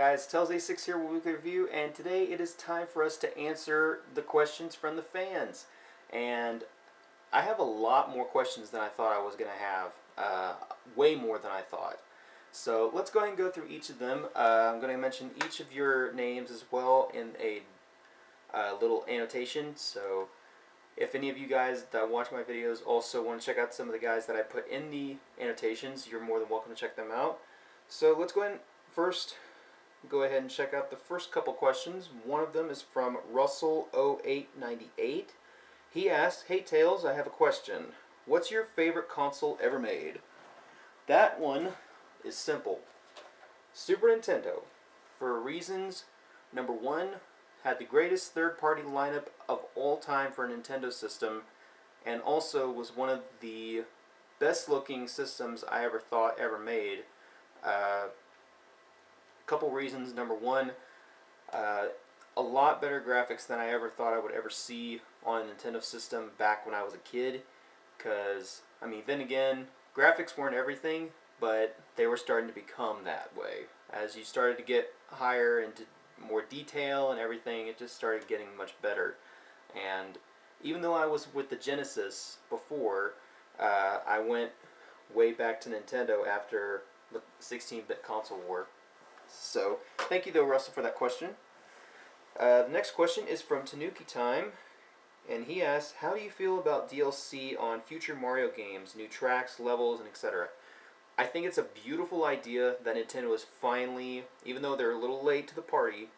guys, Tails86 here with Wii-kly Review, and today it is time for us to answer the questions from the fans. And I have a lot more questions than I thought I was going to have, way more than I thought. So let's go ahead and go through each of them. I'm going to mention each of your names as well in a little annotation. So if any of you guys that watch my videos also want to check out some of the guys that I put in the annotations, you're more than welcome to check them out. So let's go ahead and first go ahead and check out the first couple questions. One of them is from Russell0898. He asks, "Hey Tails, I have a question. What's your favorite console ever made?" That one is simple. Super Nintendo. For reasons, number one, had the greatest third-party lineup of all time for a Nintendo system, and also was one of the best-looking systems I ever thought ever made. Couple reasons. Number one, a lot better graphics than I ever thought I would ever see on a Nintendo system back when I was a kid. Because, I mean, then again, graphics weren't everything, but they were starting to become that way. As you started to get higher into more detail and everything, it just started getting much better. And even though I was with the Genesis before, I went way back to Nintendo after the 16-bit console war. So, thank you though, Russell, for that question. The next question is from Tanuki Time, and he asks, "How do you feel about DLC on future Mario games, new tracks, levels, and etc.?" I think it's a beautiful idea that Nintendo is finally, even though they're a little late to the party,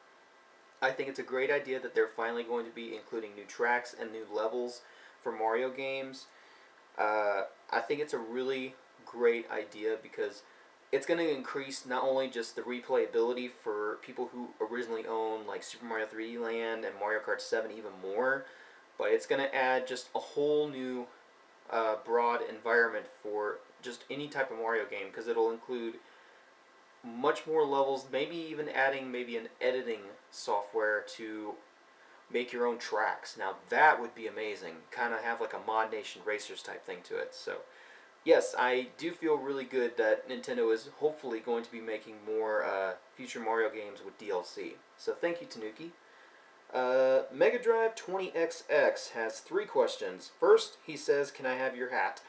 I think it's a great idea that they're finally going to be including new tracks and new levels for Mario games. I think it's a really great idea because it's going to increase not only just the replayability for people who originally own like Super Mario 3D Land and Mario Kart 7 even more, but it's going to add just a whole new broad environment for just any type of Mario game, because it'll include much more levels, maybe even adding maybe an editing software to make your own tracks. Now that would be amazing. Kind of have like a Mod Nation Racers type thing to it. So yes, I do feel really good that Nintendo is hopefully going to be making more future Mario games with DLC. So thank you, Tanuki. Mega Drive 20XX has 3 questions. First, he says, "Can I have your hat?"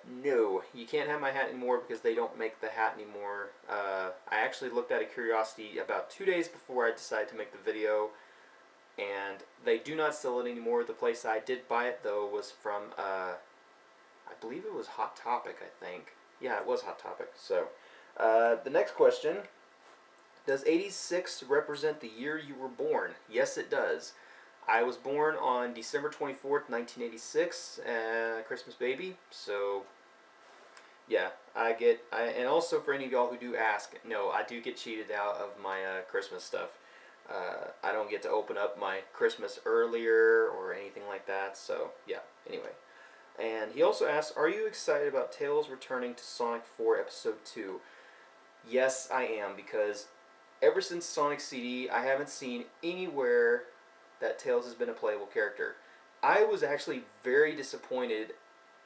No, you can't have my hat anymore because they don't make the hat anymore. I actually looked out of curiosity about 2 days before I decided to make the video, and they do not sell it anymore. The place I did buy it, though, was from, I believe it was Hot Topic, I think. Yeah, it was Hot Topic. So, the next question, "Does 86 represent the year you were born?" Yes, it does. I was born on December 24th, 1986, Christmas baby, so yeah, and also for any of y'all who do ask, no, I do get cheated out of my Christmas stuff. I don't get to open up my Christmas earlier or anything like that, so yeah, anyway. And he also asks, "Are you excited about Tails returning to Sonic 4 Episode 2? Yes, I am, because ever since Sonic CD, I haven't seen anywhere that Tails has been a playable character. I was actually very disappointed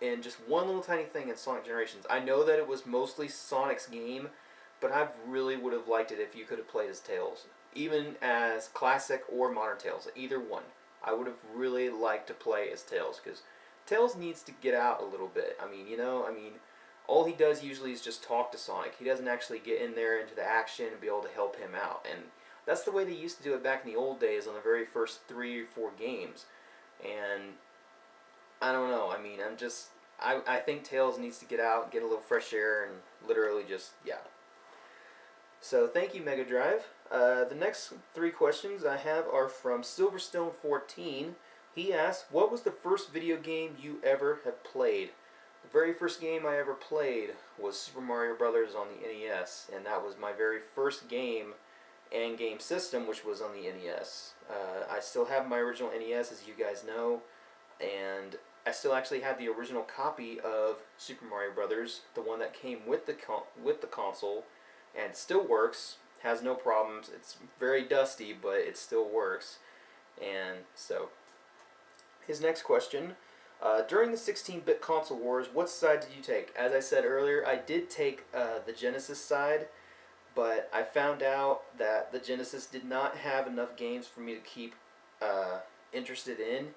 in just one little tiny thing in Sonic Generations. I know that it was mostly Sonic's game, but I really would have liked it if you could have played as Tails. Even as classic or modern Tails, either one. I would have really liked to play as Tails, because Tails needs to get out a little bit. I mean, all he does usually is just talk to Sonic. He doesn't actually get in there into the action and be able to help him out. And that's the way they used to do it back in the old days on the very first 3 or 4 games. And I don't know. I mean, I think Tails needs to get out, get a little fresh air, and literally just, yeah. So thank you, Mega Drive. The next 3 questions I have are from Silverstone14. He asks, "What was the first video game you ever have played?" The very first game I ever played was Super Mario Brothers on the NES, and that was my very first game and game system, which was on the NES. I still have my original NES, as you guys know, and I still actually have the original copy of Super Mario Brothers, the one that came with the console, and it still works, has no problems. It's very dusty, but it still works. And so, his next question, "During the 16-bit console wars, what side did you take?" As I said earlier, I did take the Genesis side. but I found out that the Genesis did not have enough games for me to keep uh, interested in.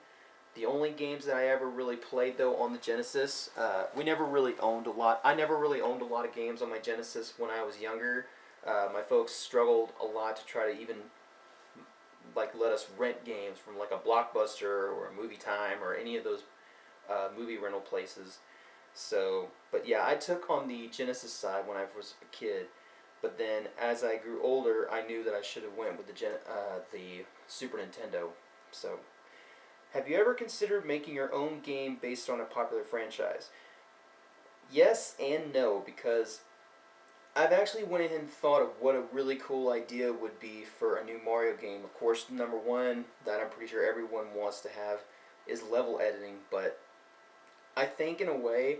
The only games that I ever really played though on the Genesis, we never really owned a lot. I never really owned a lot of games on my Genesis when I was younger. My folks struggled a lot to try to even like let us rent games from like a Blockbuster or a Movie Time or any of those movie rental places. So, but yeah, I took on the Genesis side when I was a kid. But then as I grew older, I knew that I should have went with the Super Nintendo. So, have you ever considered making your own game based on a popular franchise? Yes and no, because I've actually went ahead and thought of what a really cool idea would be for a new Mario game. Of course, number one that I'm pretty sure everyone wants to have is level editing, but I think in a way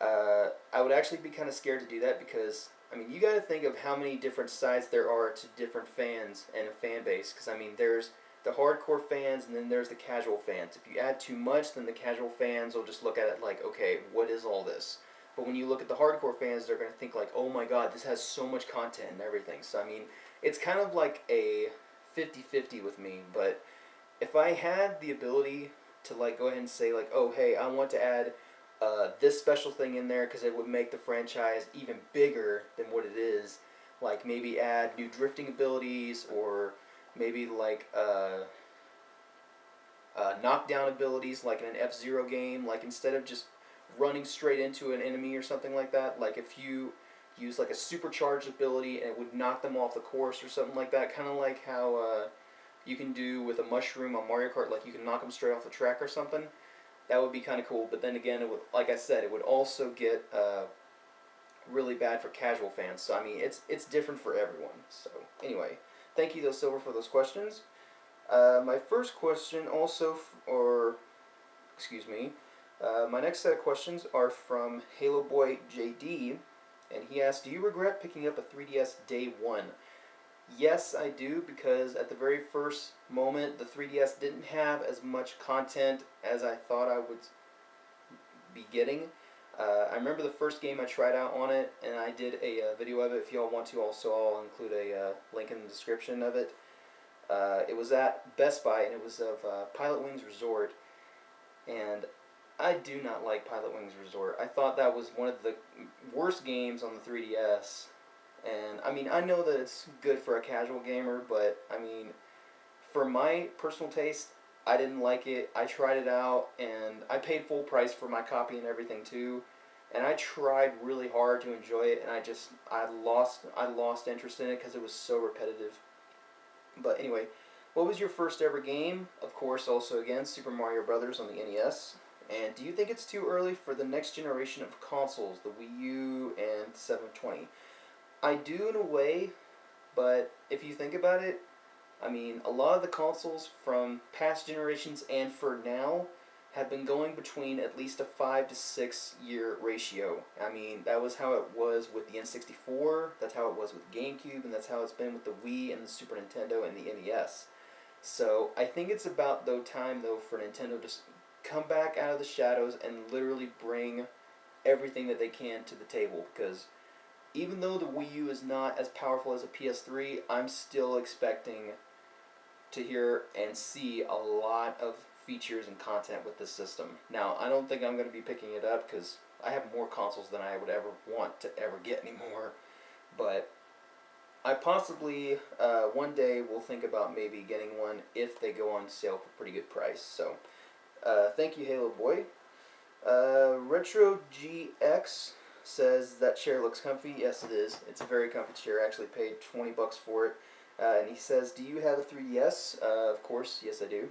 I would actually be kind of scared to do that because I mean you got to think of how many different sides there are to different fans and a fan base. Because I mean there's the hardcore fans and then there's the casual fans. If you add too much, then the casual fans will just look at it like, okay, what is all this? But when you look at the hardcore fans, they're going to think like, oh my god, this has so much content and everything. So I mean, it's kind of like a 50-50 with me. But if I had the ability to like go ahead and say like, oh hey, I want to add this special thing in there because it would make the franchise even bigger than what it is. Like maybe add new drifting abilities or maybe like knockdown abilities like in an F-Zero game. Like instead of just running straight into an enemy or something like that, like if you use like a supercharged ability and it would knock them off the course or something like that, kind of like how you can do with a mushroom on Mario Kart, like you can knock them straight off the track or something. That would be kind of cool. But then again, it would, like I said, it would also get really bad for casual fans. So I mean, it's different for everyone. So anyway, thank you though Silver for those questions. My first question also, or excuse me, my next set of questions are from Halo Boy JD, and he asked, "Do you regret picking up a 3DS day one?" Yes, I do, because at the very first moment, the 3DS didn't have as much content as I thought I would be getting. I remember the first game I tried out on it, and I did a video of it. If y'all want to, also I'll include a link in the description of it. It was at Best Buy, and it was of Pilot Wings Resort, and I do not like Pilot Wings Resort. I thought that was one of the worst games on the 3DS. And I mean, I know that it's good for a casual gamer, but I mean, for my personal taste, I didn't like it. I tried it out, and I paid full price for my copy and everything too. And I tried really hard to enjoy it, and I lost interest in it because it was so repetitive. But anyway, what was your first ever game? Of course, also again Super Mario Brothers on the NES. And do you think it's too early for the next generation of consoles, the Wii U and 720? I do in a way, but if you think about it, I mean, a lot of the consoles from past generations and for now have been going between at least a 5 to 6 year ratio. I mean, that was how it was with the N64, that's how it was with GameCube, and that's how it's been with the Wii and the Super Nintendo and the NES. So I think it's about though time though for Nintendo to come back out of the shadows and literally bring everything that they can to the table, because even though the Wii U is not as powerful as a PS3, I'm still expecting to hear and see a lot of features and content with this system. Now, I don't think I'm going to be picking it up because I have more consoles than I would ever want to ever get anymore. But I possibly one day will think about maybe getting one if they go on sale for a pretty good price. So, thank you, Halo Boy. Retro GX says that chair looks comfy. Yes, it is. It's a very comfy chair. I actually paid $20 for it. And he says, "Do you have a 3DS?" Of course, yes, I do.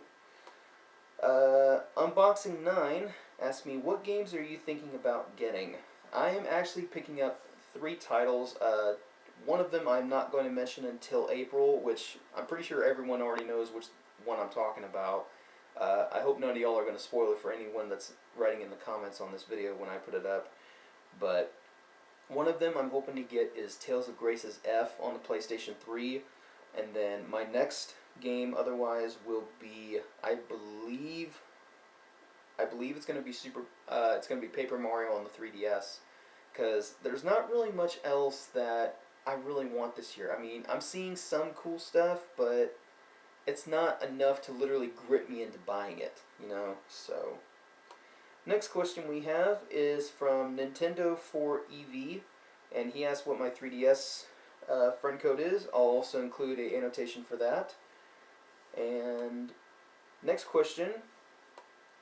Unboxing 9 asked me, "What games are you thinking about getting?" I am actually picking up 3 titles. One of them I'm not going to mention until April, which I'm pretty sure everyone already knows which one I'm talking about. I hope none of y'all are going to spoil it for anyone that's writing in the comments on this video when I put it up. But one of them I'm hoping to get is Tales of Grace's F on the PlayStation 3. And then my next game otherwise will be, I believe it's going to be it's going to be Paper Mario on the 3DS. Because there's not really much else that I really want this year. I mean, I'm seeing some cool stuff, but it's not enough to literally grip me into buying it, you know? So, next question we have is from Nintendo 4EV, and he asked what my 3DS friend code is. I'll also include a annotation for that. And next question,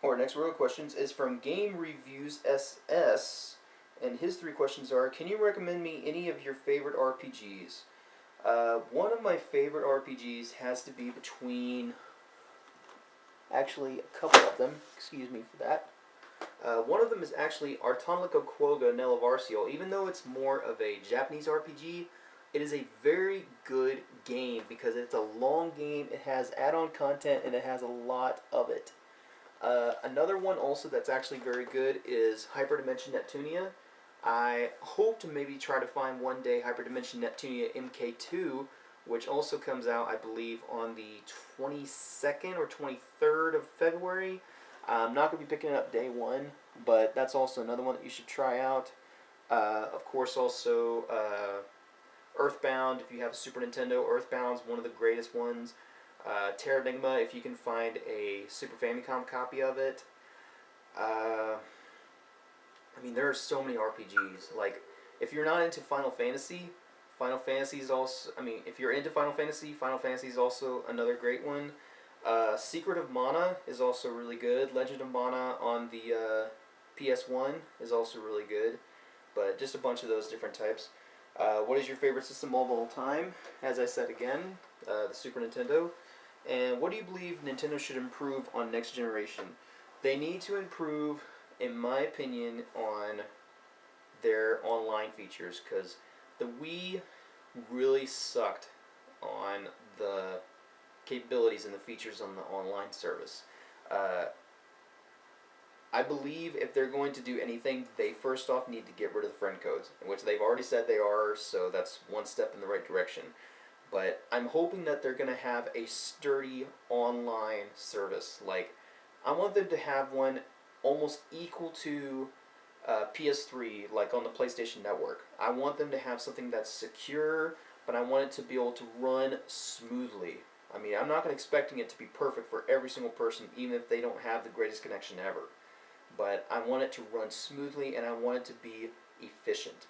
or next row of questions, is from Game Reviews SS, and his 3 questions are: can you recommend me any of your favorite RPGs? One of my favorite RPGs has to be between, actually a couple of them, excuse me for that. One of them is actually Artonlico Quoga Nelavarcio. Even though it's more of a Japanese RPG, it is a very good game because it's a long game, it has add-on content, and it has a lot of it. Another one also that's actually very good is Hyperdimension Neptunia. I hope to maybe try to find one day Hyperdimension Neptunia MK2, which also comes out, I believe, on the 22nd or 23rd of February. I'm not going to be picking it up day one, but that's also another one that you should try out. Of course, also Earthbound, if you have a Super Nintendo, Earthbound's one of the greatest ones. Terranigma, if you can find a Super Famicom copy of it. I mean, there are so many RPGs. Like, if you're not into Final Fantasy, Final Fantasy is also, I mean, if you're into Final Fantasy is also another great one. Secret of Mana is also really good. Legend of Mana on the PS1 is also really good. But just a bunch of those different types. What is your favorite system of all time? As I said again, the Super Nintendo. And what do you believe Nintendo should improve on next generation? They need to improve, in my opinion, on their online features, because the Wii really sucked on the capabilities and the features on the online service. I believe if they're going to do anything, they first off need to get rid of the friend codes, which they've already said they are, so that's one step in the right direction. But I'm hoping that they're going to have a sturdy online service. Like, I want them to have one almost equal to PS3, like on the PlayStation Network. I want them to have something that's secure, but I want it to be able to run smoothly. I mean, I'm not expecting it to be perfect for every single person, even if they don't have the greatest connection ever. But I want it to run smoothly, and I want it to be efficient.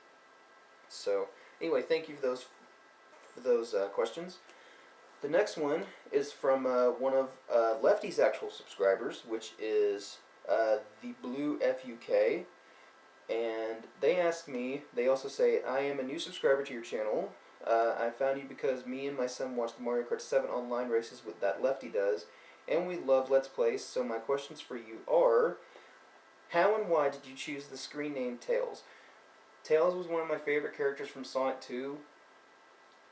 So, anyway, thank you for those questions. The next one is from one of Lefty's actual subscribers, which is the Blue FUK. And they asked me, they also say, I am a new subscriber to your channel. I found you because me and my son watch the Mario Kart 7 online races with that Lefty does, and we love Let's Plays, so my questions for you are: how and why did you choose the screen name Tails? Tails was one of my favorite characters from Sonic 2,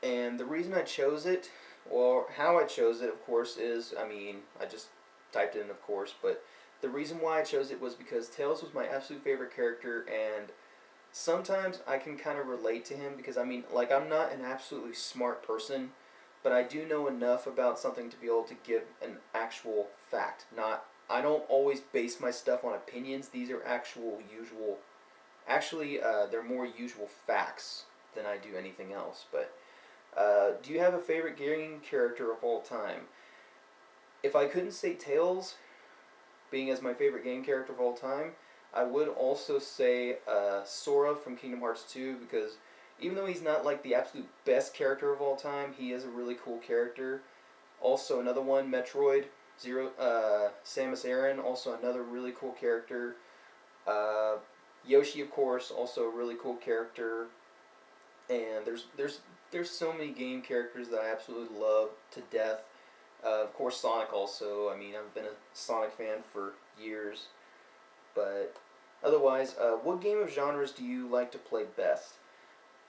and the reason I chose it, well, how I chose it, of course, is, I mean, I just typed it in, of course, but the reason why I chose it was because Tails was my absolute favorite character, and sometimes I can kind of relate to him because, I mean, like, I'm not an absolutely smart person, but I do know enough about something to be able to give an actual fact. I don't always base my stuff on opinions. These are actually, they're more usual facts than I do anything else. But do you have a favorite gaming character of all time? If I couldn't say Tails, being as my favorite game character of all time, I would also say Sora from Kingdom Hearts 2, because even though he's not like the absolute best character of all time, he is a really cool character. Also another one, Metroid Samus Aran, also another really cool character. Yoshi, of course, also a really cool character. And there's so many game characters that I absolutely love to death. Of course, Sonic also. I mean, I've been a Sonic fan for years. But otherwise, what game of genres do you like to play best?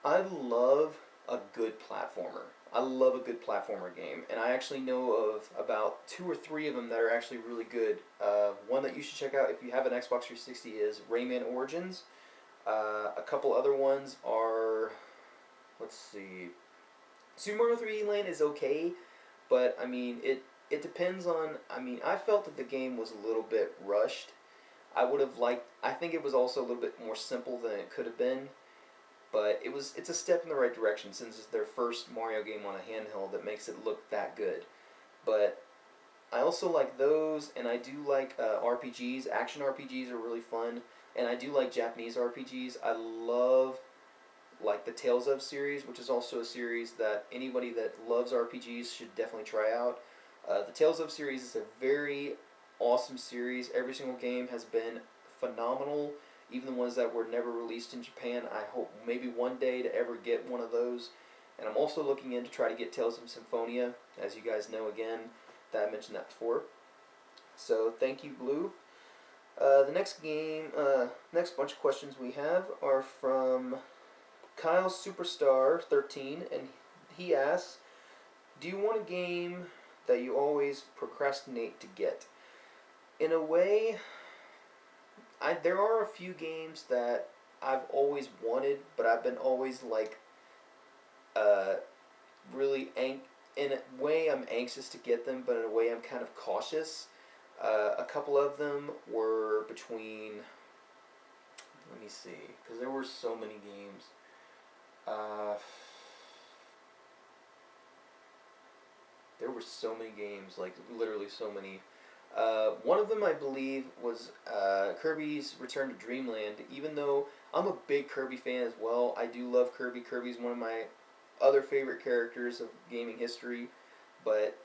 I love a good platformer. I love a good platformer game, and I actually know of about 2 or 3 of them that are actually really good. One that you should check out if you have an Xbox 360 is Rayman Origins. A couple other ones are, let's see, Super Mario 3D Land is okay, but I mean it depends on. I mean, I felt that the game was a little bit rushed. I think it was also a little bit more simple than it could have been. but it's a step in the right direction since it's their first Mario game on a handheld that makes it look that good. But I also like those, and I do like RPGs. Action RPGs are really fun, and I do like Japanese RPGs. I love like the Tales of series, which is also a series that anybody that loves RPGs should definitely try out. The Tales of series is a very awesome series. Every single game has been phenomenal, even the ones that were never released in Japan. I hope maybe one day to ever get one of those. And I'm also looking in to try to get Tales of Symphonia, as you guys know again, that I mentioned that before. So thank you, Blue. The next bunch of questions we have are from Kyle Superstar 13, and he asks, "Do you want a game that you always procrastinate to get?" In a way, there are a few games that I've always wanted, but I've been always like, uh, in a way I'm anxious to get them, but in a way I'm kind of cautious. A couple of them were between. Let me see, because there were so many games. There were so many games, like literally so many. One of them, I believe, was Kirby's Return to Dreamland. Even though I'm a big Kirby fan as well, I do love Kirby. Kirby's one of my other favorite characters of gaming history. But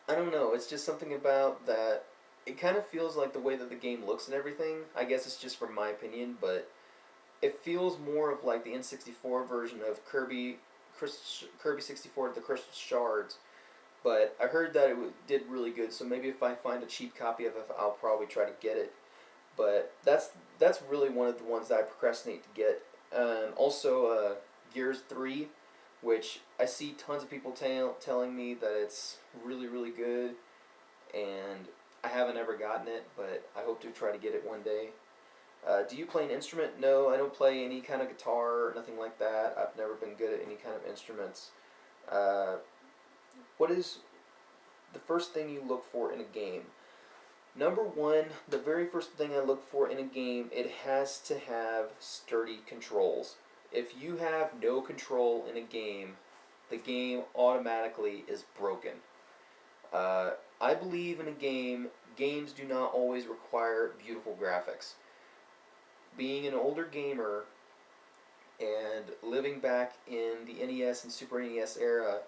I don't know, it's just something about that. It kind of feels like the way that the game looks and everything. I guess it's just from my opinion, but it feels more of like the N64 version of Kirby 64, the Crystal Shards. But I heard that did really good, so maybe if I find a cheap copy of it, I'll probably try to get it. But that's really one of the ones that I procrastinate to get. And also Gears 3, which I see tons of people telling me that it's really, really good, and I haven't ever gotten it, but I hope to try to get it one day. Do you play an instrument? No, I don't play any kind of guitar or nothing like that. I've never been good at any kind of instruments. Uh, what is the first thing you look for in a game? Number one, the very first thing I look for in a game, it has to have sturdy controls. If you have no control in a game, the game automatically is broken. I believe in a game, games do not always require beautiful graphics. Being an older gamer and living back in the NES and Super NES era,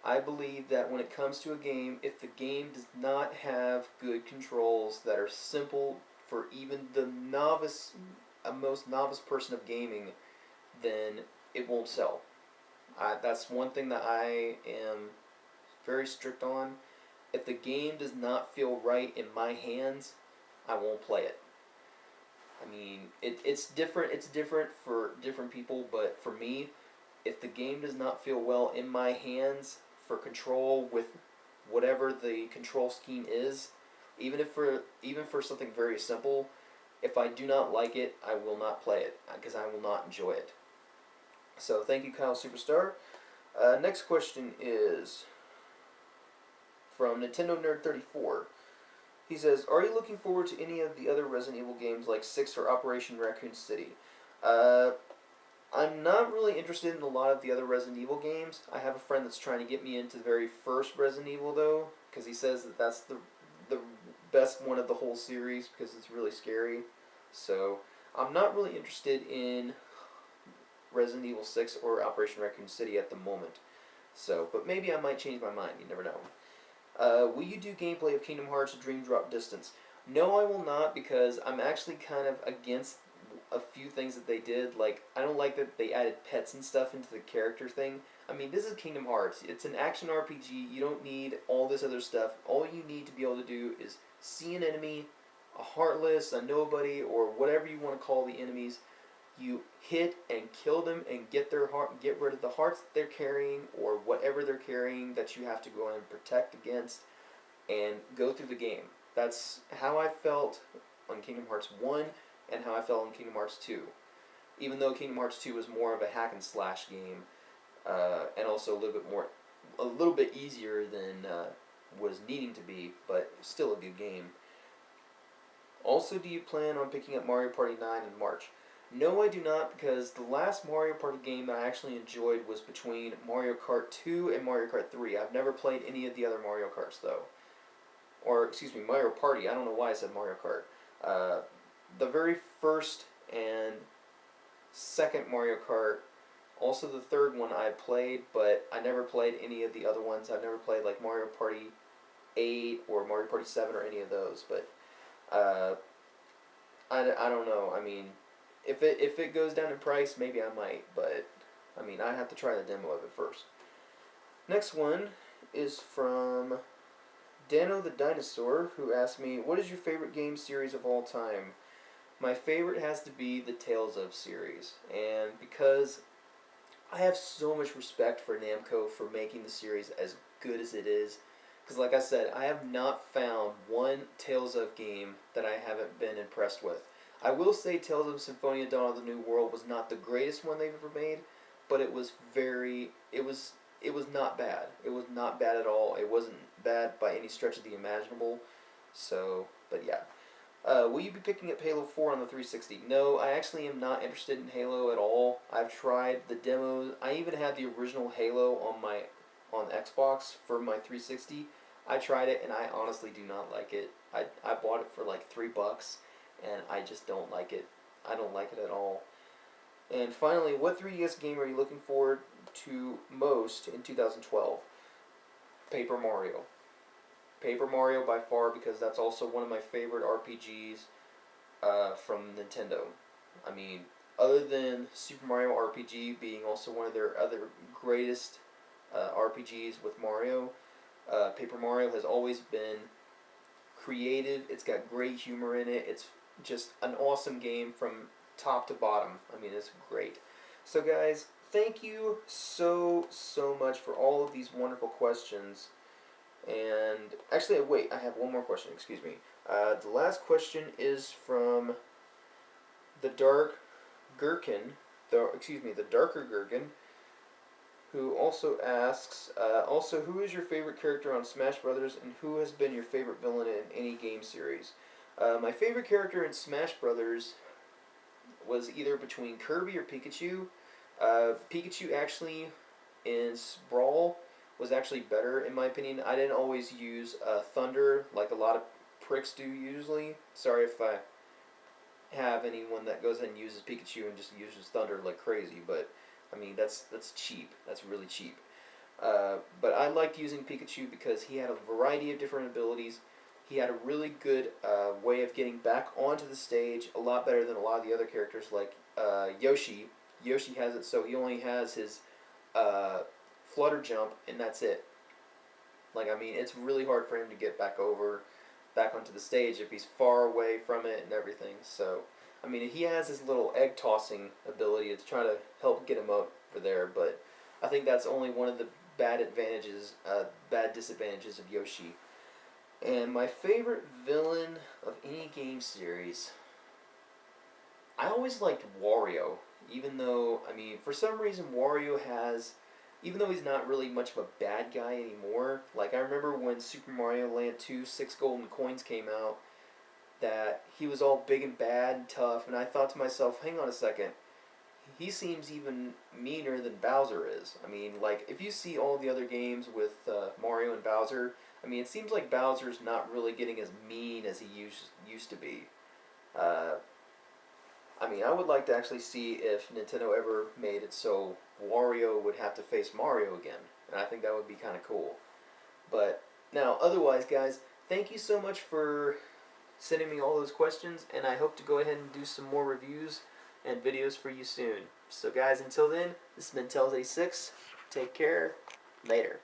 I believe that when it comes to a game, if the game does not have good controls that are simple for even the novice, a most novice person of gaming, then it won't sell. That's one thing that I am very strict on. If the game does not feel right in my hands, I won't play it. I mean, it's different. It's different for different people, but for me, if the game does not feel well in my hands for control with whatever the control scheme is, even for something very simple, if I do not like it, I will not play it because I will not enjoy it. So thank you, Kyle Superstar. Next question is from Nintendo Nerd 34. He says, "Are you looking forward to any of the other Resident Evil games like 6 or Operation Raccoon City?" I'm not really interested in a lot of the other Resident Evil games. I have a friend that's trying to get me into the very first Resident Evil, though, because he says that that's the best one of the whole series because it's really scary. So I'm not really interested in Resident Evil 6 or Operation Raccoon City at the moment. So, but maybe I might change my mind. You never know. Will you do gameplay of Kingdom Hearts Dream Drop Distance? No, I will not, because I'm actually kind of against a few things that they did. Like, I don't like that they added pets and stuff into the character thing. I mean, this is Kingdom Hearts. It's an action RPG. You don't need all this other stuff. All you need to be able to do is see an enemy, a heartless, a nobody, or whatever you want to call the enemies. You hit and kill them and get rid of the hearts that they're carrying or whatever they're carrying that you have to go in and protect against, and go through the game. That's how I felt on Kingdom Hearts 1 and how I felt on Kingdom Hearts 2. Even though Kingdom Hearts 2 was more of a hack and slash game, and also a little bit easier than was needing to be, but still a good game. Also, do you plan on picking up Mario Party 9 in March? No, I do not, because the last Mario Party game that I actually enjoyed was between Mario Kart 2 and Mario Kart 3. I've never played any of the other Mario Karts, though. Or, excuse me, Mario Party. I don't know why I said Mario Kart. Uh, the very first and second Mario Kart, also the third one I played, but I never played any of the other ones. I've never played like Mario Party 8 or Mario Party 7 or any of those, but uh, I don't know. I mean, if it goes down in price, maybe I might, but I mean, I have to try the demo of it first. Next one is from Dano the Dinosaur, who asked me, "What is your favorite game series of all time?" My favorite has to be the Tales of series, and because I have so much respect for Namco for making the series as good as it is, because like I said, I have not found one Tales of game that I haven't been impressed with. I will say Tales of Symphonia Dawn of the New World was not the greatest one they've ever made, but it was not bad. It was not bad at all. It wasn't bad by any stretch of the imaginable. So, but yeah. Will you be picking up Halo 4 on the 360? No, I actually am not interested in Halo at all. I've tried the demos. I even had the original Halo on Xbox for my 360. I tried it and I honestly do not like it. I bought it for like $3 and I just don't like it. I don't like it at all. And finally, what 3DS game are you looking forward to most in 2012? Paper Mario. Paper Mario by far, because that's also one of my favorite RPGs from Nintendo. I mean, other than Super Mario RPG being also one of their other greatest RPGs with Mario, Paper Mario has always been creative. It's got great humor in it. It's just an awesome game from top to bottom. I mean, it's great. So, guys, thank you so much for all of these wonderful questions. And actually, wait, I have one more question. Excuse me. The last question is from the Dark Gherkin. The Darker Gherkin, who also asks, also, who is your favorite character on Smash Brothers, and who has been your favorite villain in any game series? My favorite character in Smash Brothers was either between Kirby or Pikachu. Pikachu actually in Brawl was actually better in my opinion. I didn't always use Thunder like a lot of pricks do usually. Sorry if I have anyone that goes ahead and uses Pikachu and just uses Thunder like crazy, but I mean that's cheap. That's really cheap. But I liked using Pikachu because he had a variety of different abilities. He had a really good way of getting back onto the stage, a lot better than a lot of the other characters like Yoshi. Yoshi has it so he only has his flutter jump and that's it. Like, I mean, it's really hard for him to get back onto the stage if he's far away from it and everything. So, I mean, he has his little egg tossing ability to try to help get him over there, but I think that's only one of the bad disadvantages of Yoshi. And my favorite villain of any game series, I always liked Wario, even though, I mean, for some reason Wario has, even though he's not really much of a bad guy anymore, like I remember when Super Mario Land 2 6 Golden Coins came out, that he was all big and bad and tough, and I thought to myself, hang on a second, he seems even meaner than Bowser is. I mean, like, if you see all the other games with Mario and Bowser, I mean, it seems like Bowser's not really getting as mean as he used to be. Uh, I mean, I would like to actually see if Nintendo ever made it so Wario would have to face Mario again, and I think that would be kind of cool. But now, otherwise, guys, thank you so much for sending me all those questions, and I hope to go ahead and do some more reviews and videos for you soon. So, guys, until then, this has been Tails86. Take care. Later.